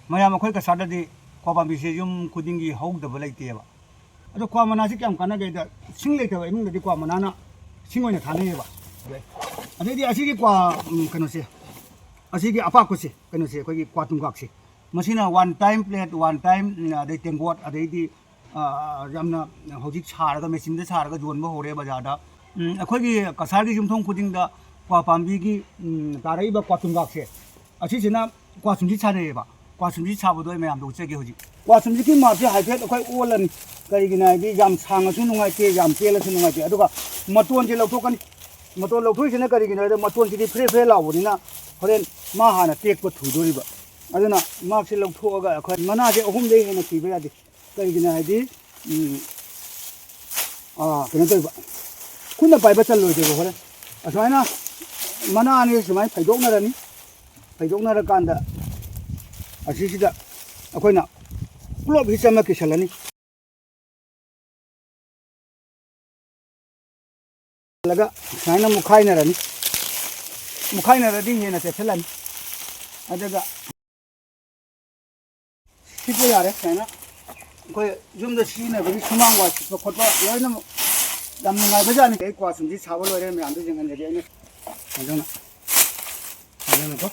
ꯃꯌꯥꯝ ꯑꯩꯈꯣꯏ ꯀꯁꯥꯔꯗꯗꯤ ꯀ꯭ꯋꯥ ꯄꯥꯝꯕꯤꯁꯦ ꯌꯨꯝ ꯈꯨꯗꯤꯡꯒꯤ ꯍꯧꯗꯕ ꯂꯩꯇꯦꯕ ꯑꯗꯣ ꯀ꯭ꯋꯥ ꯃꯅꯥꯁꯤ ꯀꯌꯥꯝ ꯀꯥꯟꯅꯒꯦꯗ ꯁꯤꯡ ꯂꯩꯇꯕ ꯏꯃꯨꯡꯗꯗꯤ ꯀ꯭ꯋꯥ ꯃꯅꯥꯅ ꯁꯤꯡ ꯑꯣꯏꯅ ꯊꯥꯅꯩꯌꯦꯕ ꯑꯗꯩꯗꯤ ꯑꯁꯤꯒꯤ ꯀ꯭ꯋꯥ ꯀꯩꯅꯣꯁꯦ ꯑꯁꯤꯒꯤ ꯑꯄꯥꯛꯄꯁꯦ ꯀꯩꯅꯣꯁꯦ ꯑꯩꯈꯣꯏꯒꯤ ꯀ꯭ꯋꯥ ꯇꯨꯡꯀꯥꯛꯁꯦ ꯃꯁꯤꯅ one time plate one time ꯑꯗꯩ ꯇꯦꯡꯀꯣꯠ ꯑꯗꯩꯗꯤ ꯌꯥꯝꯅ ꯍꯧꯖꯤꯛ ꯁꯥꯔꯒ ꯃꯦꯆꯤꯟꯗ ꯁꯥꯔꯒ ꯌꯣꯟꯕ ꯍꯧꯔꯦ ꯕꯖꯥꯔꯗ ꯑꯩꯈꯣꯏꯒꯤ ꯀꯁꯥꯔꯒꯤ ꯌꯨꯝꯊꯣꯡ ꯈꯨꯗꯤꯡꯗ ꯀ꯭ꯋꯥ ꯄꯥꯝꯕꯤꯒꯤ ꯇꯥꯔꯛꯏꯕ ꯀ꯭ꯋꯥ ꯇꯨꯡꯀꯥꯛꯁꯦ ꯑꯁꯤꯁꯤꯅ ꯀ꯭ꯋꯥ ꯁꯨꯝꯁꯤ ꯁꯥꯟꯅꯩꯌꯦꯕ ꯀ꯭ꯋꯥ ꯁꯨꯝꯁꯤ ꯁꯥꯕꯗꯣ ꯑꯩ ꯃꯌꯥꯝꯗ ꯎꯠꯆꯒꯦ ꯍꯧꯖꯤꯛ ꯀ꯭ꯋꯥ ꯁꯨꯝꯁꯤꯒꯤ ꯃꯥꯞꯁꯦ ꯍꯥꯏꯐꯦꯠ ꯑꯩꯈꯣꯏ ꯑꯣꯜꯂꯅꯤ ꯀꯔꯤꯒꯤꯅꯣ ꯍꯥꯏꯗꯤ ꯌꯥꯝ ꯁꯥꯡꯉꯁꯨ ꯅꯨꯡꯉꯥꯏꯇꯦ ꯌꯥꯝ ꯇꯦꯜꯂꯁꯨ ꯅꯨꯡꯉꯥꯏꯇꯦ ꯑꯗꯨꯒ ꯃꯇꯣꯟꯁꯦ ꯂꯧꯊꯣꯛꯀꯅꯤ ꯃꯇꯣꯟ ꯂꯧꯊꯣꯛꯏꯁꯤꯅ ꯀꯔꯤꯒꯤꯅꯣ ꯍꯥꯏꯗꯤ ꯃꯇꯣꯟꯁꯤꯗꯤ ꯐ꯭ꯔꯦ ꯐ꯭ꯔꯦ ꯂꯥꯎꯕꯅꯤꯅ ꯍꯣꯔꯦꯟ ꯃꯥ ꯍꯥꯟꯅ ꯇꯦꯛꯄ ꯊꯨꯗꯣꯔꯤꯕ ꯑꯗꯨꯅ ꯃꯥꯛꯁꯦ ꯂꯧꯊꯣꯛꯑꯒ ꯑꯩꯈꯣꯏ ꯃꯅꯥꯁꯦ ꯑꯍꯨꯝꯗꯒꯤ ꯍꯦꯟꯅ ꯊꯤꯕ ꯌꯥꯗꯦ ꯀꯔꯤꯒꯤꯅꯣ ꯍꯥꯏꯗꯤ ꯀꯩꯅꯣ ꯇꯧꯕ ꯈꯨꯠꯅ ꯄꯥꯏꯕ ꯆꯜꯂꯣꯏꯗꯣꯏꯕ ꯍꯣꯔꯦꯟ ꯑꯁꯨꯃꯥꯏꯅ ꯃꯅꯥ ꯑꯅꯤ ꯁꯨꯃꯥꯏꯅ ꯐꯩꯗꯣꯛꯅꯔꯅꯤ ꯐꯩꯗꯣꯛꯅꯔꯀꯥꯟꯗ ꯑꯁꯤꯁꯤꯗ ꯑꯩꯈꯣꯏꯅ ꯄꯨꯂꯞ ꯍꯤꯠ ꯑꯃ ꯀꯤꯁꯜꯂꯅꯤ ꯁꯨꯃꯥꯏꯅ ꯃꯨꯛꯈꯥꯏꯅꯔꯗꯤ ꯍꯦꯟꯅ ꯆꯦꯠꯁꯤꯜꯂꯅꯤ ꯑꯗꯨꯒ ꯁꯤꯠꯄ ꯌꯥꯔꯦ ꯁꯨꯃꯥꯏꯅ ꯑꯩꯈꯣꯏ ꯌꯨꯝꯗ ꯁꯤꯖꯤꯟꯅꯕꯒꯤ ꯁꯨꯃꯥꯡ ꯋꯥꯏ ꯁꯤꯠꯄ ꯈꯣꯠꯄ ꯂꯣꯏꯅꯃꯛ ꯌꯥꯝ ꯅꯨꯡꯉꯥꯏꯕꯖꯥꯠꯅꯤ ꯑꯩ ꯀ꯭ꯋꯥ ꯁꯨꯝꯁꯤ ꯁꯥꯕ ꯂꯣꯏꯔꯦ ꯃꯌꯥꯝꯗ ꯌꯦꯡꯍꯟꯖꯒꯦ ꯑꯩꯅ ꯑꯗꯨꯅꯀꯣ